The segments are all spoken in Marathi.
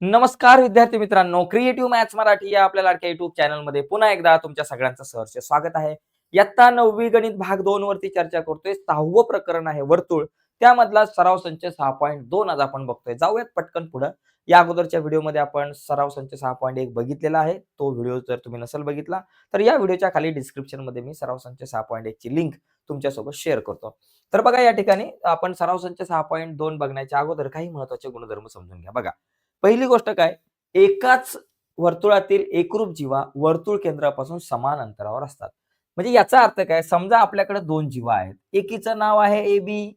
नमस्कार विद्यार्थी मित्रांनो, क्रिएटिव्ह मॅथ्स मराठी या आपल्या लाडक्या युट्यूब चॅनलमध्ये पुन्हा एकदा तुमच्या सगळ्यांचं सहर्ष स्वागत आहे. इयत्ता 9वी गणित भाग 2 वरती चर्चा करतोय. 6वं प्रकरण आहे वर्तुळ. त्यामधला सराव संच 6.2 आज आपण बघतोय. जाऊयात पटकन पुढं. या अगोदरच्या व्हिडिओमध्ये आपण सराव संच 6.1 बघितलेला आहे. तो व्हिडिओ जर तुम्ही नसेल बघितला, तर या व्हिडिओच्या खाली डिस्क्रिप्शनमध्ये मी सराव संच 6.1 ची लिंक तुमच्यासोबत शेअर करतो. तर बघा या ठिकाणी आपण सराव संच 6.2 बघण्याच्या अगोदर काही महत्त्वाचे गुणधर्म समजून घ्या. बघा, पहिली गोष्ट काय, एकाच वर्तुळातील एकरूप जीवा वर्तुळ केंद्रापासून समान अंतरावर असतात. म्हणजे याचा अर्थ काय, समजा आपल्याकडे दोन जीवा आहेत. एकीचं नाव आहे AB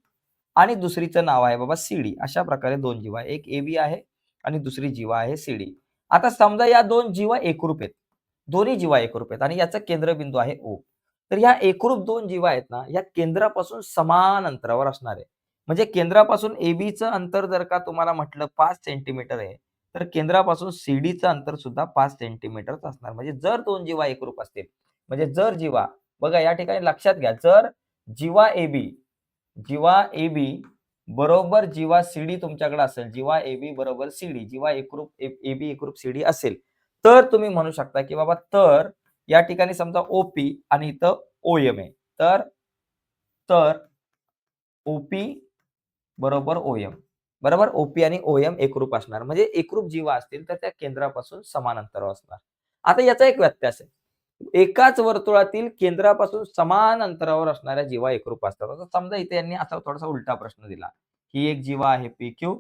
आणि दुसरीचं नाव आहे बाबा CD. अशा प्रकारे दोन जीवा आहे. एक AB आहे आणि दुसरी जीवा आहे CD. आता समजा या दोन जीवा एकरूप आहेत. दोन्ही जीवा एकरूप आहेत आणि याचा केंद्रबिंदू आहे O. तर ह्या एकरूप दोन जीवा आहेत ना, या केंद्रापासून समान अंतरावर असणार आहे. म्हणजे केंद्रापासून ABचं अंतर जर का तुम्हाला म्हटलं 5 सेंटीमीटर आहे, तर केंद्रापासून CDचं अंतर सुद्धा 5 सेंटीमीटरच असणार. म्हणजे जर दोन जीवा एकरूप असतील, म्हणजे जर जीवा बघा या ठिकाणी लक्षात घ्या, जर जीवा AB बरोबर जीवा CD तुमच्याकडे असेल, जीवा AB बरोबर CD, जीवा एकरूप AB एकरूप CD असेल, तर तुम्ही म्हणू शकता, की बाबा तर या ठिकाणी समजा OP आणि इथं OM आहे. तर तर OP बरोबर OM. बरोबर? OP आणि OM एकरूप असणार. म्हणजे एकरूप जीवा असतील तर त्या केंद्रापासून समान अंतरावर असणार. आता याचा एक व्यत्यास आहे. एकाच वर्तुळातील केंद्रापासून समान अंतरावर असणाऱ्या जीवा एकरूप असतात. आता समजा इथे यांनी असा थोडासा उलटा प्रश्न दिला, की एक जीवा आहे PQ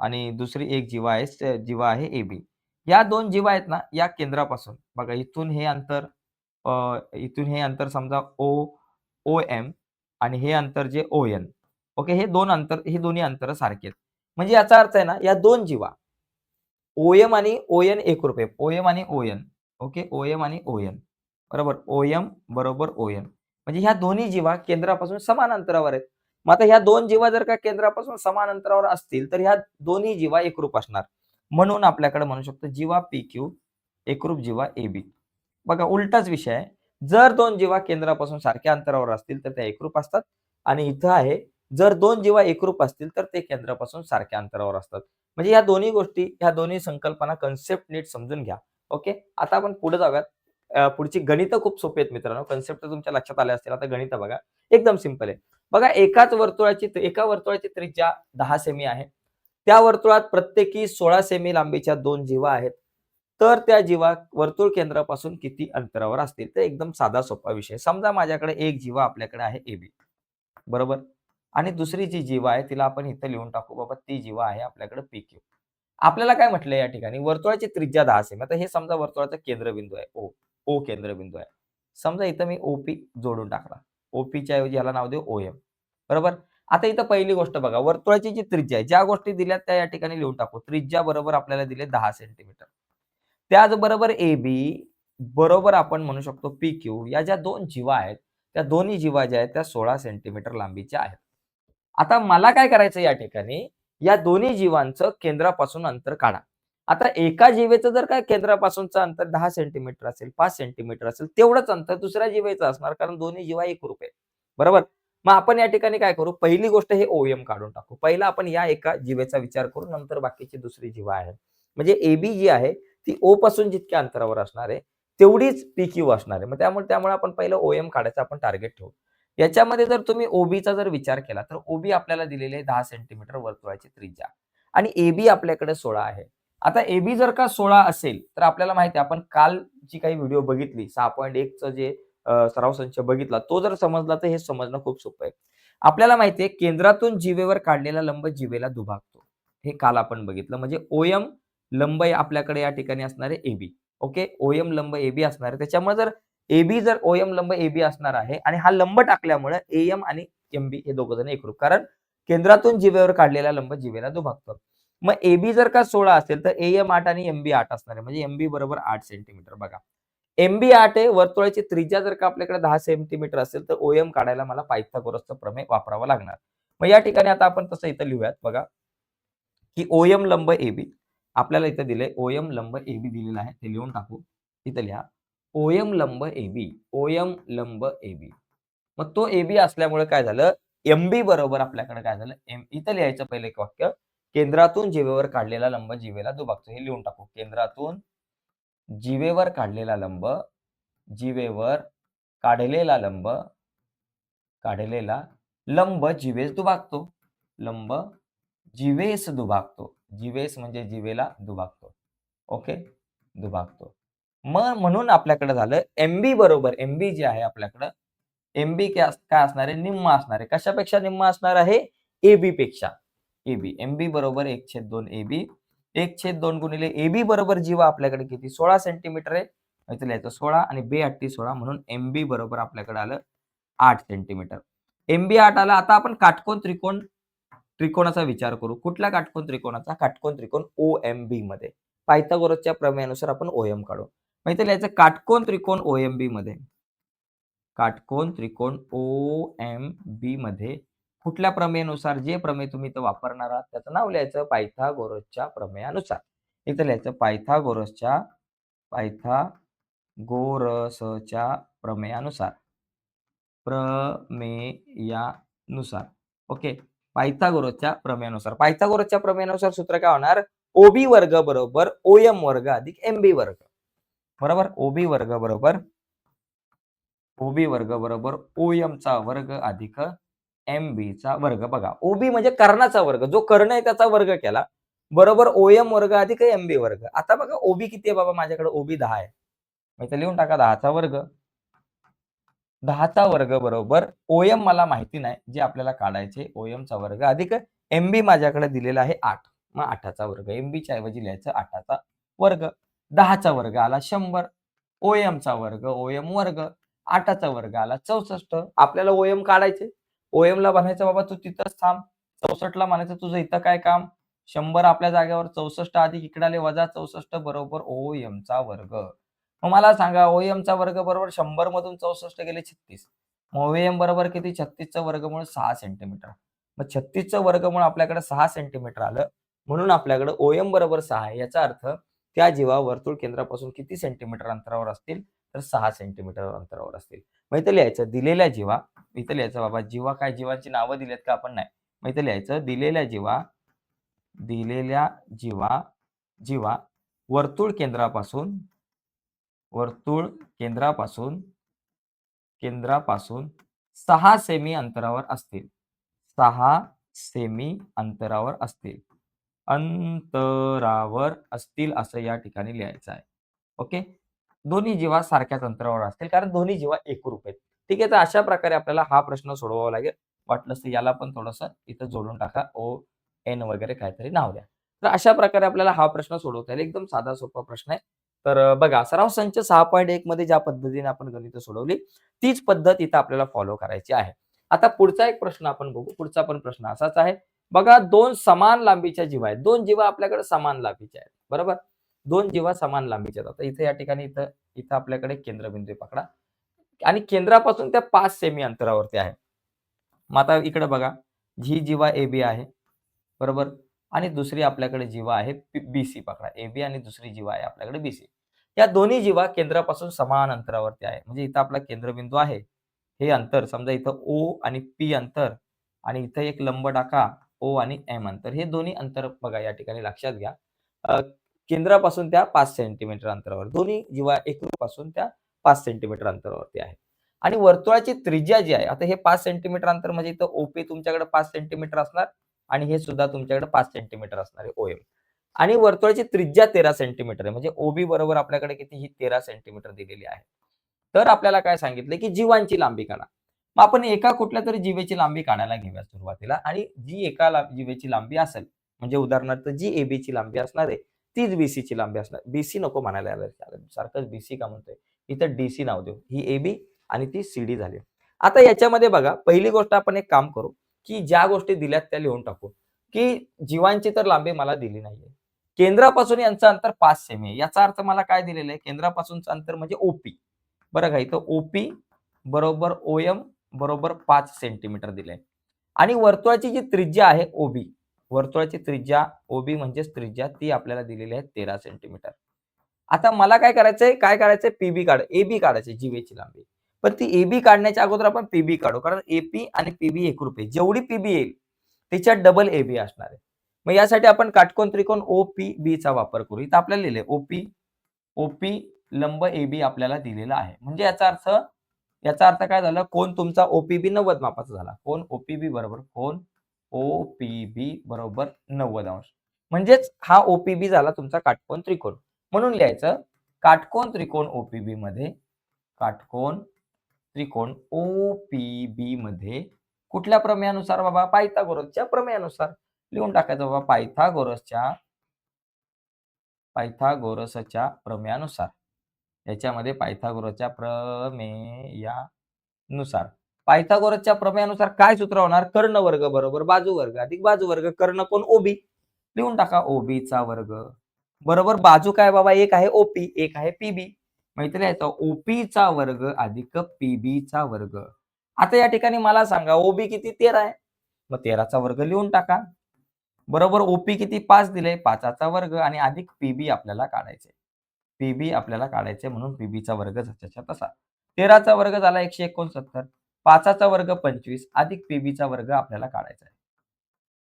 आणि दुसरी एक जीवा आहे AB. या दोन जीवा आहेत ना, या केंद्रापासून बघा इथून हे अंतर समजा OM आणि हे अंतर जे ON. ओके, हे दोन्ही अंतर सारखे आहेत. म्हणजे याचा अर्थ आहे ना, या दोन जीवा OM आणि ON एकरूप आहे. OM आणि ON. ओके, OM आणि ON. बरोबर. OM बरोबर ON. म्हणजे ह्या दोन्ही जीवा केंद्रापासून समान अंतरावर आहेत. मग आता ह्या दोन जीवा जर का केंद्रापासून समान अंतरावर असतील, तर ह्या दोन्ही जीवा एकरूप असणार. म्हणून आपल्याकडे म्हणू शकतो जीवा PQ एकरूप जीवा AB. बघा उलटाच विषय आहे. जर दोन जीवा केंद्रापासून सारख्या अंतरावर असतील, तर त्या एकरूप असतात आणि इथं आहे, जर दोन जीवा एकरूप असतील, तर ते केंद्रापासून सारख्या अंतरावर असतात. म्हणजे ह्या दोन्ही गोष्टी, ह्या दोन्ही संकल्पना, कन्सेप्ट नीट समजून घ्या. ओके. आता आपण पुढे जाऊयात. पुढची गणितं खूप सोपी आहेत मित्रांनो. कन्सेप्ट तुमच्या लक्षात आले असतील. आता गणितं बघा. एकदम सिंपल आहे. बघा एका वर्तुळाची त्रिज्या 10 सेमी आहे. त्या वर्तुळात प्रत्येकी 16 सेमी लांबीच्या दोन जीवा आहेत. तर त्या जीवा वर्तुळ केंद्रापासून किती अंतरावर असतील? तर एकदम साधा सोपा विषय. समजा माझ्याकडे एक जीवा आपल्याकडे आहे AB. बरोबर? आणि दुसरी जी जीवा आहे तिला आपण इथं लिहून टाकू बाबा, ती जीवा आहे आपल्याकडे PQ. आपल्याला काय म्हटलंय या ठिकाणी, वर्तुळाची त्रिज्या 10 सेमी. आता हे समजा वर्तुळाचा केंद्रबिंदू आहे O केंद्रबिंदू आहे. समजा इथं मी OP जोडून टाकला. OPच्या ऐवजी याला नाव देऊ OM. बरोबर? आता इथं पहिली गोष्ट बघा, वर्तुळाची जी त्रिज्या आहे, ज्या गोष्टी दिल्यात त्या या ठिकाणी लिहून टाकू. त्रिज्या बरोबर आपल्याला दिले 10 सेंटीमीटर. त्याचबरोबर AB बरोबर आपण म्हणू शकतो PQ, या ज्या दोन जीवा आहेत, त्या दोन्ही जीवा ज्या आहेत त्या 16 सेंटीमीटर लांबीच्या आहेत. आता मला काय करायचं या ठिकाणी, या दोन्ही जीवांचं केंद्रापासून अंतर काढा. आता एका जीवेचं जर का केंद्रापासूनचं अंतर 10 सेंटीमीटर असेल, 5 सेंटीमीटर असेल, तेवढंच अंतर दुसऱ्या जीवेचं असणार, कारण दोन्ही जीवा एकरूप आहेत. बरोबर? मग आपण या ठिकाणी काय करू, पहिली गोष्ट हे OM काढून टाकू. पहिला आपण या एका जीवेचा विचार करू, नंतर बाकीची दुसरी जीवा आहे. म्हणजे AB जी आहे ती O पासून जितक्या अंतरावर असणार आहे, तेवढीच PQ असणार आहे. मग त्यामुळे आपण पहिलं OM काढायचं आपण टार्गेट ठेवू. याच्यामध्ये जर तुम्ही OBचा जर विचार केला, तर OB आपल्याला दिलेले आहे 10 सेंटीमीटर वर्तुळाची त्रिज्या आणि AB आपल्याकडे 16 आहे. आता AB जर का 16 असेल, तर आपल्याला माहिती आहे आपण काल जी काही व्हिडिओ बघितली 6.1 चं जे सराव संच बघितला, तो जर समजला तर हे समजणं खूप सोपं आहे. आपल्याला माहिती आहे केंद्रातून जीवेवर काढलेला लंब जीवेला दुभागतो. हे काल आपण बघितलं. म्हणजे OM लंब आपल्याकडे या ठिकाणी असणार आहे AB. ओके. OM लंब AB असणार आहे. त्याच्यामुळे जर OM लंब AB असणार आहे आणि हा लंब टाकल्यामुळे AM आणि MB हे दोघं जण एकरूप. कारण केंद्रातून जीवेवर काढलेला लंब जीवेला दुभागतो. मग AB जर का 16 असेल तर AM 8 आणि MB 8 असणार आहे. म्हणजे MB बरोबर 8 सेंटीमीटर बघा. MB 8 आहे. वर्तुळाची त्रिज्या जर का आपल्याकडे 10 सेंटीमीटर असेल तर OM काढायला मला पायथागोरसचा प्रमेय वापरावा लागणार. मग या ठिकाणी आता आपण तसं इथं लिहूयात बघा, की OM लंब AB आपल्याला इथं दिलंय. OM लंब AB दिलेला आहे. ते लिहून टाकू. इथं लिहा. OM लंब AB. OM लंब AB. मग तो AB असल्यामुळे काय झालं, MB बरोबर आपल्याकडे काय झालं, इथं लिहायचं पहिलं एक वाक्य, केंद्रातून जीवेवर काढलेला लंब जीवेला दुभागतो. हे लिहून टाकू. केंद्रातून जीवेवर काढलेला लंब, जीवेवर काढलेला लंब जीवेस दुभागतो. लंब जीवेस दुभागतो. जीवेस म्हणजे जीवेला दुभागतो. ओके, दुभागतो. मग म्हणून आपल्याकडे झालं एमबी बरोबर एमबी जे आहे आपल्याकडं, एमबी काय असणार आहे? निम्म असणार आहे. कशापेक्षा निम्म असणार आहे? एबी पेक्षा. एबी. एमबी बरोबर 1/2 एबी. 1/2 गुणिले एबी बरोबर जीवा आपल्याकडे किती? 16 सेंटीमीटर आहे. इथे लिहायचं 16 आणि बे 8 16 म्हणून एमबी बरोबर आपल्याकडे आलं 8 सेंटीमीटर. एमबी 8 आला. आता आपण काटकोन त्रिकोणाचा विचार करू. कुठल्या काटकोन त्रिकोणाचा? काटकोन त्रिकोण ओएमबी मध्ये. पायथागोरसच्या प्रमेयानुसार आपण ओएम काढू. मग इथे लिहायचं काटकोन त्रिकोण ओएमबी मध्ये. काटकोन त्रिकोण ओएमबी मध्ये कुठल्या प्रमेयानुसार? जे प्रमेय तुम्ही इथं वापरणार आहात त्याचं नाव लिहायचं पायथागोरसच्या प्रमेयानुसार. इथं लिहायचं पायथागोरसच्या प्रमेयानुसार. ओके, पायथागोरसच्या प्रमेयानुसार. पायथागोरसच्या प्रमेयानुसार सूत्र काय होणार? ओबी वर्ग बरोबर ओएम वर्ग अधिक एमबी वर्ग. बरोबर? ओबी वर्ग बरोबर ओएम चा वर्ग अधिक एमबी चा वर्ग. बघा, ओबी म्हणजे कर्णाचा वर्ग, जो कर्ण आहे त्याचा वर्ग केला, बरोबर ओएम वर्ग अधिक एमबी वर्ग. आता बघा ओबी किती आहे बाबा? माझ्याकडे ओबी 10 आहे. मग इथे लिहून टाका 10 चा वर्ग. 10 चा वर्ग बरोबर ओएम मला माहिती नाही, जे आपल्याला काढायचे ओएम चा वर्ग अधिक एमबी माझ्याकडे दिलेला आहे 8. मग 8 चा वर्ग. एमबी च्या ऐवजी लिहायचं 8 चा वर्ग. 10 चा वर्ग आला 100. ओएम चा वर्ग, ओएम वर्ग. 8 चा वर्ग आला 64. आपल्याला ओएम काढायचे. ओएम ला म्हणायचं बाबा तू तिथंच थांब. 64 ला म्हणायचं तुझं इथं काय काम? 100 आपल्या जागेवर, 64 अधिक इकडे आले वजा 64 बरोबर ओएम चा वर्ग. मग मला सांगा ओएम चा वर्ग बरोबर 100 मधून 64 गेले 36. मग ओएम बरोबर किती? 36 चं वर्गमूळ 6 सेंटीमीटर. मग 36 चं वर्गमूळ आपल्याकडे 6 सेंटीमीटर आलं. म्हणून आपल्याकडे ओएम बरोबर 6 आहे. याचा अर्थ त्या जीवा वर्तुळ केंद्रापासून किती सेंटीमीटर अंतरावर असतील? तर 6 सेंटीमीटर अंतरावर असतील. मग इथं लिहायचं दिलेल्या जीवा. इथं लिहायचं बाबा जीवा काय? जीवांची नावं दिलेत का आपण? नाही. मग इथं लिहायचं दिलेल्या जीवा वर्तुळ केंद्रापासून 6 सेमी अंतरावर असतील. 6 सेमी अंतरावर असतील असं या ठिकाणी लिहायचं आहे. ओके, दोन्ही जीवा सारख्याच अंतरावर असतील कारण दोन्ही जीवा एकरूप आहेत. ठीक आहे, तर अशा प्रकारे आपल्याला हा प्रश्न सोडवावा लागेल. वाटलंच तर याला पण थोडंसं इथं जोडून टाका. एन वगैरे काहीतरी नाव द्या. तर अशा प्रकारे आपल्याला हा प्रश्न सोडवता येईल. एकदम साधा सोपा प्रश्न आहे. तर बघा, सराव संच 6.1 मध्ये ज्या पद्धतीने आपण गणितं सोडवली तीच पद्धत इथं आपल्याला फॉलो करायची आहे. आता पुढचा एक प्रश्न आपण बघू. पुढचा पण प्रश्न असाच आहे. बघा, 2 समान लांबीच्या जीवा आहेत. 2 जीवा आपल्याकडे समान लांबीच्या आहेत. बरोबर? 2 जीवा समान लांबीच्या आहेत. आता इथे या ठिकाणी इथं आपल्याकडे केंद्रबिंदू पकडा आणि केंद्रापासून त्या 5 सेमी अंतरावरती आहे. मग आता इकडे बघा, ही जीवा एबी आहे. बरोबर? आणि दुसरी आपल्याकडे जीवा आहे बीसी. पकडा, एबी आणि दुसरी जीवा आहे आपल्याकडे बीसी. या दोन्ही जीवा केंद्रापासून समान अंतरावरती आहे. म्हणजे इथं आपला केंद्रबिंदू आहे. हे अंतर समजा इथं ओ आणि पी अंतर आणि इथं एक लंब टाका ओ आणि एम अंतर. हे दोन्ही अंतर बघा या ठिकाणी लक्षात घ्या. केंद्रापासून त्या 5 सेंटीमीटर अंतरावर. दोन्ही जीवा एकरूपासून त्या 5 सेंटीमीटर अंतरावरती आहे. आणि वर्तुळाची त्रिज्या जी आहे, आता हे 5 सेंटीमीटर अंतर म्हणजे इथं ओपी तुमच्याकडे 5 सेंटीमीटर असणार आणि हे सुद्धा तुमच्याकडे 5 सेंटीमीटर असणार आहे ओएम. आणि वर्तुळाची त्रिज्या 13 सेंटीमीटर आहे. म्हणजे ओबी बरोबर आपल्याकडे किती? ही 13 सेंटीमीटर दिलेली आहे. तर आपल्याला काय सांगितलं की जीवांची लांबी काढा. मग आपण एका कुठल्यातरी जीवेची लांबी काढायला घेऊया सुरुवातीला आणि जी एका जीवेची लांबी असेल, म्हणजे उदाहरणार्थ जी एबीची लांबी असणार आहे तीच बीसीची लांबी असणार. बीसी नको म्हणायला यायला सारखंच बीसी का म्हणतोय? इथं डीसी नाव देऊ. ही एबी आणि ती सीडी झाली. आता याच्यामध्ये बघा, पहिली गोष्ट आपण एक काम करू की ज्या गोष्टी दिल्यात त्या लिहून टाकू की जीवांची तर लांबी मला दिली नाहीये. केंद्रापासून यांचं अंतर 5 सेमी आहे. याचा अर्थ मला काय दिलेलं आहे? केंद्रापासूनचं अंतर म्हणजे ओपी. बरं का, इथं ओपी बरोबर ओएम बरोबर 5 सेंटीमीटर दिलंय. आणि वर्तुळाची जी त्रिज्या आहे ओबी, वर्तुळाची त्रिज्या ओबी म्हणजेच त्रिज्या ती आपल्याला दिलेली आहे 13 सेंटीमीटर. आता मला काय करायचंय? पीबी एबी काढायचे जीवेची लांबी. पण ती एबी काढण्याच्या अगोदर आपण पीबी काढू, कारण एपी आणि पीबी एकरूप आहे. जेवढी पीबी येईल त्याच्यात डबल एबी असणार आहे. मग यासाठी आपण काटकोन त्रिकोण OPB चा वापर करू. इथं आपल्याला लिहिलंय OP लंब AB आपल्याला दिलेला आहे. म्हणजे याचा अर्थ काय झालं? कोन तुमचा OPB 90 मापाचा झाला. कोन OPB बरोबर 90 अंश. म्हणजेच हा OPB झाला तुमचा काटकोन त्रिकोण. म्हणून लिहायचं काटकोन त्रिकोण OPB मध्ये कुठल्या प्रमेयानुसार बाबा? पायथागोरसच्या प्रमेयानुसार. लिहून टाकायचं बाबा पायथागोरसच्या प्रमेयानुसार. याच्यामध्ये पायथागोरसच्या प्रमेयानुसार. पायथागोरसच्या प्रमेयानुसार काय सूत्र होणार? कर्ण वर्ग बरोबर बाजू वर्ग अधिक बाजू वर्ग. कर्ण कोण? OB. लिहून टाका OB चा वर्ग बरोबर बाजू काय बाबा? एक आहे OP, एक आहे PB. माहिती लिहायचं OP चा वर्ग अधिक PB चा वर्ग. आता या ठिकाणी मला सांगा OB किती? 13 आहे. मग 13 चा वर्ग लिहून टाका. बरोबर OP किती? 5 दिले. 5 चा वर्ग आणि अधिक PB आपल्याला काढायचे. PB आपल्याला काढायचे म्हणून PB चा वर्ग जसाच्या तसा. 13 चा वर्ग झाला 169. 5 चा वर्ग 25 अधिक PB चा वर्ग आपल्याला काढायचा आहे.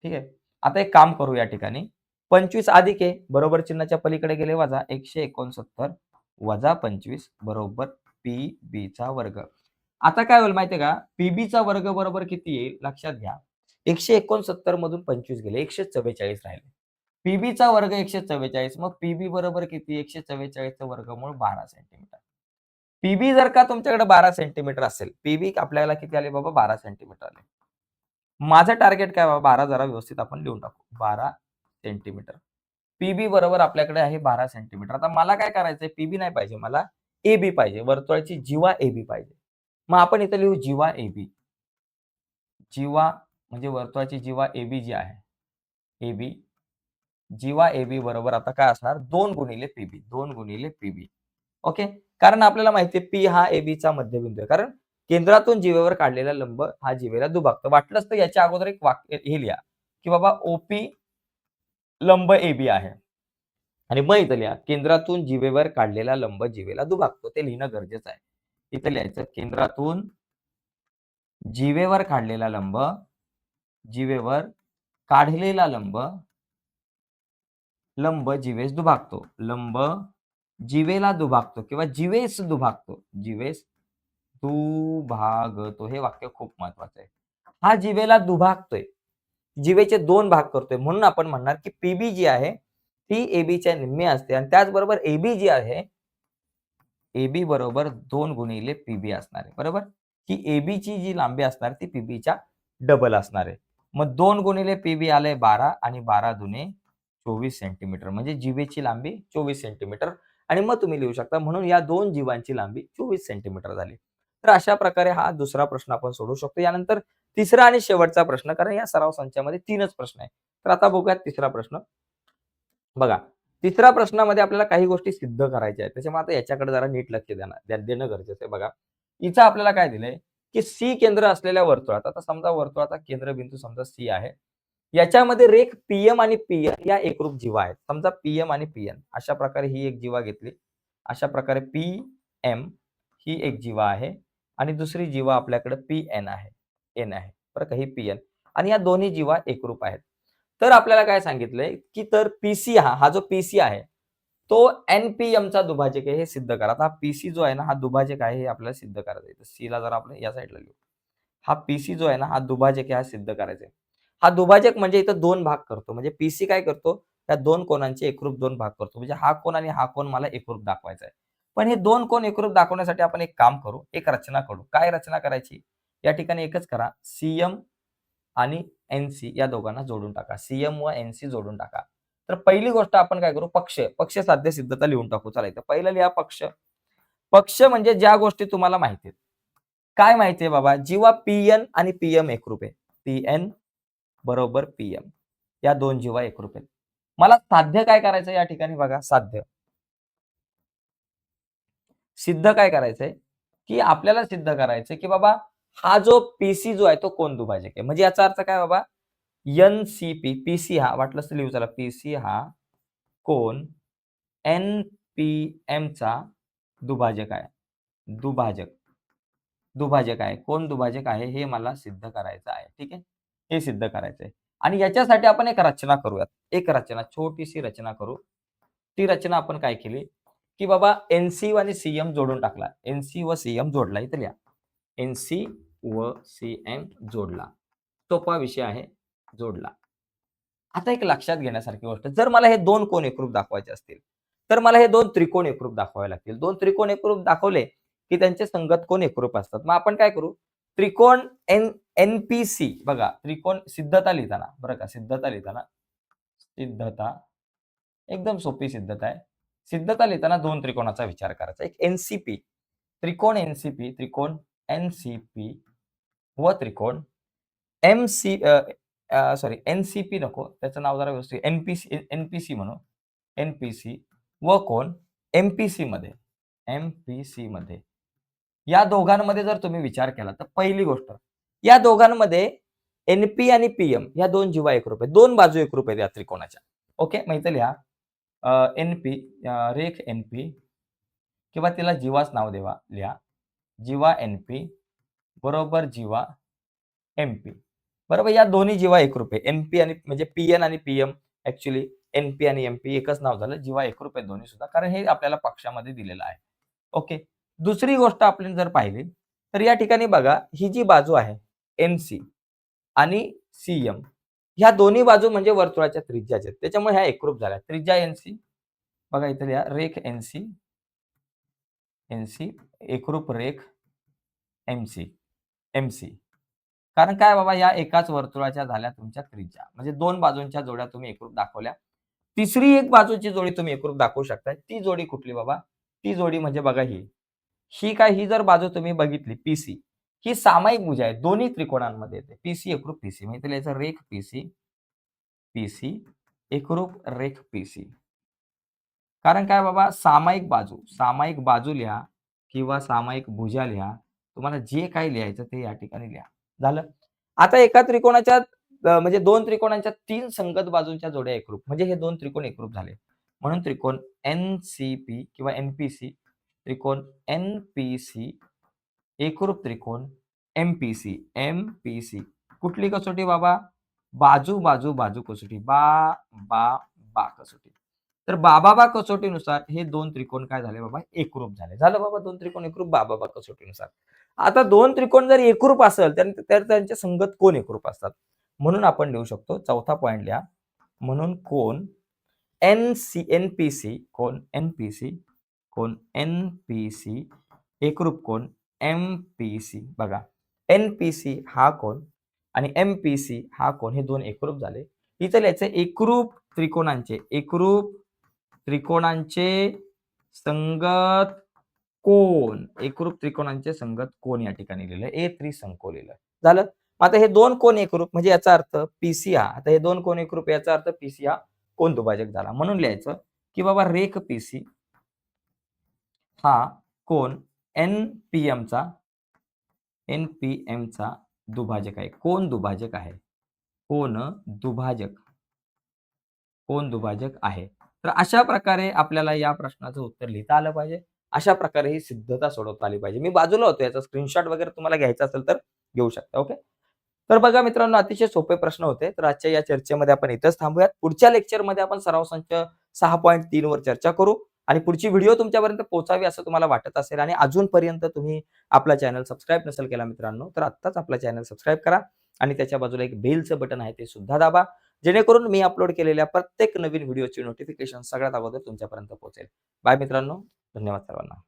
ठीक आहे. आता एक काम करू या ठिकाणी 25 अधिक आहे बरोबर चिन्हाच्या पलीकडे गेले वजा 169 वजा 25 बरोबर PB चा वर्ग. आता काय होईल माहितीये का? PB चा वर्ग बरोबर किती येईल? लक्षात घ्या. 169 मधून 25 गेले 144 राहिले. PB चा वर्ग 144 मग PB बरोबर किती? 144 चं वर्गमूळ 12 सेंटीमीटर. PB जर का तुमच्याकडे 12 सेंटीमीटर असेल, PB आपल्याला किती आले बाबा? 12 सेंटीमीटर आले. माझं टार्गेट काय बाबा? 12 जरा व्यवस्थित आपण लिहून टाकू. 12 सेंटीमीटर. PB बरोबर आपल्याकडे आहे 12 सेंटीमीटर. आता मला काय करायचंय? PB नाही पाहिजे मला AB पाहिजे. वर्तुळाची जीवा AB पाहिजे. मग आपण इथे लिहू जीवा AB. जीवा म्हणजे वर्तुळाची जीवा AB जी आहे. AB जीवा AB बरोबर आता काय असणार? 2 गुणिले PB. 2 गुणिले PB. ओके. कारण आपल्याला माहिती आहे P हा ABचा मध्यबिंदू आहे. कारण केंद्रातून जीवेवर काढलेला लंब हा जीवेला दुभागतो. वाटलंच तर याच्या अगोदर एक वाक्य हे लिहा, की बाबा OP लंब AB आहे. आणि मग इथं लिहा केंद्रातून जीवेवर काढलेला लंब जीवेला दुभागतो. ते लिहिणं गरजेचं आहे. इथं लिहायचं केंद्रातून जीवेवर काढलेला लंब, जीवेवर काढलेला लंब जीवेस दुभागतो. लंब जीवेला दुभागतो किंवा जीवेस दुभागतो. जीवेस दुभागतो हे वाक्य खूप महत्वाचं आहे. हा जीवेला दुभागतोय. जीवेचे 2 भाग करतोय. म्हणून आपण म्हणणार की PB जी आहे ती ABच्या निम्मी असते आणि त्याचबरोबर AB जी आहे, AB बरोबर 2 गुणिले PB असणार आहे. बरोबर? ही ABची जी लांबी असणार ती PBच्या डबल असणार आहे. मग 2 गुणिले PB आलंय 12 आणि 12 दुने 24 सेंटीमीटर म्हणजे जीवेची लांबी 24 सेंटीमीटर आणि मग तुम्ही लिहू शकता म्हणून या 2 जीवांची लांबी 24 सेंटीमीटर झाली. तर अशा प्रकारे हा दुसरा प्रश्न आपण सोडवू शकतो. यानंतर तिसरा आणि शेवटचा प्रश्न कारण या सराव संचामध्ये 3च प्रश्न आहेत. तर आता बघूयात तिसरा प्रश्न. बघा, तिसऱ्या प्रश्नामध्ये आपल्याला काही गोष्टी सिद्ध करायच्या आहेत. त्याच्यामुळे आता याच्याकडे जरा नीट लक्ष देणं गरजेचं आहे. बघा, इथं आपल्याला काय दिलंय, की C केंद्र असलेल्या वर्तुळात आता समजा वर्तुळाचा केंद्रबिंदू समजा C आहे. याच्यामध्ये रेख PM आणि PN या एकरूप जीवा आहेत. समजा PM आणि PN अशा प्रकारे ही एक जीवा घेतली. अशा प्रकारे PM ही एक जीवा आहे आणि दुसरी जीवा आपल्याकडे PN आहे. N आहे. बरं का, ही PN आणि या दोन्ही जीवा एकरूप आहेत. तर आपल्याला काय सांगितलंय, की तर PC हा जो PC आहे, तो NPMचा दुभाजक आहे हे सिद्ध करा. आता हा PC जो आहे ना, हा दुभाजक आहे हे आपल्याला सिद्ध करायचं आहे. तर Cला जरा आपण या साइडला लिहू. हा PC जो आहे ना, हा दुभाजक आहे हा सिद्ध करायचा आहे. हा दुभाजक म्हणजे इथं 2 भाग करतो. म्हणजे PC काय करतो? त्या 2 कोनांचे एकरूप 2 भाग करतो. म्हणजे हा कोन आणि हा कोन मला एकरूप दाखवायचा आहे. पण हे 2 कोन एकरूप दाखवण्यासाठी आपण एक काम करू, एक रचना करू. काय रचना करायची? या ठिकाणी एकच करा. CM आणि NC या दोघांना जोडून टाका. CM व NC जोडून टाका. तर पहिली गोष्ट आपण काय करू? पक्ष साध्य सिद्धता लिहून टाकू. चला इथं पहिलं लिहा पक्ष. पक्ष म्हणजे ज्या गोष्टी तुम्हाला माहिती आहेत. काय माहिती आहे बाबा? जीवा PN आणि PM एकरूप आहे. PN बरोबर PM. या 2 जीवा एकरूप आहेत. मला साध्य काय करायचं या ठिकाणी बघा साध्य. सिद्ध काय करायचंय, की आपल्याला सिद्ध करायचंय, की बाबा हा जो PC जो आहे तो कोन दुभाजक आहे. म्हणजे याचा अर्थ काय बाबा? NCP, PC हा वाटलंच तर लिहू चला. PC हा कोन NPMचा दुभाजक आहे. दुभाजक आहे. कोन दुभाजक आहे हे मला सिद्ध करायचं आहे. ठीक आहे? हे सिद्ध करायचं आहे. आणि याच्यासाठी आपण एक रचना करूयात. एक रचना, छोटीशी रचना करू. ती रचना आपण काय केली, की बाबा एन-सी आणि सी-एम जोडून टाकला. एन-सी व सी-एम जोडला. इथे लिहा. एन-सी व सी-एम जोडला. सोपा विषय आहे, जोडला. आता एक लक्षात घेण्यासारखी गोष्ट, जर मला हे 2 कोन एकरूप दाखवायचे असतील, तर मला हे 2 त्रिकोण एकरूप दाखवावे लागतील. 2 त्रिकोण एकरूप दाखवले, की त्यांचे संगत कोन एकरूप असतात. मग आपण काय करू, त्रिकोण एन-पी-सी बघा, त्रिकोण सिद्धता लिहिताना बरं का, सिद्धता लिहिताना, सिद्धता एकदम सोपी सिद्धता आहे. सिद्धता लिहिताना 2 त्रिकोणाचा विचार करायचा. एक एन-सी-पी, त्रिकोण एन-सी-पी, त्रिकोण एन-सी-पी व त्रिकोण एम-सी सॉरी एन-सी-पी नको, त्याचं नाव जरा व्यवस्थित एन-पी-सी म्हणू. एन-पी-सी व कोण एम-पी-सीमध्ये, एम-पी-सीमध्ये या दोघांमध्ये जर तुम्ही विचार केला, तर पहिली गोष्ट, या दोघांमध्ये एन-पी आणि पी-एम या 2 जीवा एकरूप आहेत. 2 बाजू एकरूप आहेत या त्रिकोणाच्या. ओके, मग इथे लिहा एन-पी रेख एन-पी किंवा तिला जीवाच नाव देवा लिहा. जीवा एन-पी बरोबर जीवा एम-पी. बरोबर, या दोन्ही जीवा एकरूप आहे. एन-पी आणि म्हणजे पी-एन आणि पी-एम ॲक्चुअली एन-पी आणि एम-पी एकच नाव झालं. जीवा एकरूप आहेत दोन्ही सुद्धा, कारण हे आपल्याला पक्षामध्ये दिलेलं आहे. ओके. दुसरी गोष्ट आपण जर पाहिली, तर या ठिकाणी बघा, ही जी बाजू आहे एन-सी आणि सी-एम ह्या दोन्ही बाजू म्हणजे वर्तुळाच्या त्रिज्याच्या आहेत. त्याच्यामुळे ह्या एकरूप झाल्या. त्रिज्या एन-सी बघा इथे लिहा, रेख एन-सी, एन-सी एकरूप रेख एम-सी, एम-सी. कारण काय बाबा, या एकाच वर्तुळाच्या झाल्या तुमच्या त्रिज्या. म्हणजे 2 बाजूंच्या जोड्या तुम्ही एकरूप दाखवल्या. तिसरी एक बाजूची जोडी तुम्ही एकरूप दाखवू शकता. ती जोडी कुठली बाबा? ती जोडी म्हणजे बघा ही. ही जर बाजू तुम्ही बघितली पी-सी, ही सामायिक भुजा आहे. दोन्ही त्रिकोणांमध्ये येते. पी-सी एकरूप पी-सी. म्हणजे लिहायचं रेख पी-सी, पी-सी एकरूप रेख पी-सी. कारण काय बाबा, सामायिक बाजू लिहा किंवा सामायिक भुजा लिहा. तुम्हाला जे काही लिहायचं ते या ठिकाणी लिहा. झालं. आता एका त्रिकोणाच्या म्हणजे 2 त्रिकोणांच्या 3 संगत बाजूंच्या जोड्या एकरूप. म्हणजे हे 2 त्रिकोण एकरूप झाले. म्हणून त्रिकोण एन-सी-पी किंवा एन-पी-सी, त्रिकोण एन-पी-सी एकरूप त्रिकोण एम-पी-सी, एम-पी-सी. कुठली कसोटी बाबा? बाजू, बाजू, बाजू कसोटी. बा कसोटी. तर बा कसोटीनुसार हे 2 त्रिकोण काय झाले बाबा? एकरूप झाले. झालं बाबा, 2 त्रिकोण एकरूप बा कसोटीनुसार. आता 2 त्रिकोण जर एकरूप असेल, तर त्यांचे संगत कोन एकरूप असतात. म्हणून आपण लिहू शकतो, चौथा पॉइंट लिहा. म्हणून कोन एन-पी-सी, कोन एन-पी-सी एकरूप कोन एम-पी-सी. बघा, एन-पी-सी हा कोन आणि एम-पी-सी हा कोन, हे 2 एकरूप झाले. इथं लिहायचं एकरूप त्रिकोणांचे संगत कोन, एकरूप त्रिकोणांचे संगत कोन या ठिकाणी लिहिलंय. ए त्रिसंको लिहिलंय. झालं. आता हे 2 कोन एकरूप म्हणजे याचा अर्थ पी-सी हा, आता हे 2 कोन एकरूप याचा अर्थ पी-सी हा कोन दुभाजक झाला. म्हणून लिहायचं, की बाबा रेख पी-सी हा कोन एन-पी-एमचा दुभाजक आहे. कोन दुभाजक आहे. कोन दुभाजक, कोन दुभाजक आहे. तर अशा प्रकारे आपल्याला या प्रश्नाचं उत्तर लिहिता आलं पाहिजे. अशा प्रकारे ही सिद्धता सोडवता आली पाहिजे. मी बाजूला होतो, याचा स्क्रीनशॉट वगैरे तुम्हाला घ्यायचा असेल तर घेऊ शकता. ओके. तर बघा मित्रांनो, अतिशय सोपे प्रश्न होते. तर आजच्या या चर्चेमध्ये आपण इथेच थांबूयात. पुढच्या लेक्चरमध्ये आपण सराव संच 6.3 वर चर्चा करू आणि पुढची व्हिडिओ तुमच्यापर्यंत पोहोचावी असं तुम्हाला वाटत असेल आणि अजूनपर्यंत तुम्ही आपला चॅनल सबस्क्राईब नसेल केला मित्रांनो, तर आत्ताच आपला चॅनल सबस्क्राईब करा आणि त्याच्या बाजूला एक बेलचं बटन आहे, ते सुद्धा दाबा. जेणेकरून मी अपलोड केलेल्या प्रत्येक नवीन व्हिडिओची नोटिफिकेशन सगळ्यात अगोदर तुमच्यापर्यंत पोहोचेल. बाय मित्रांनो. धन्यवाद सर्वांना.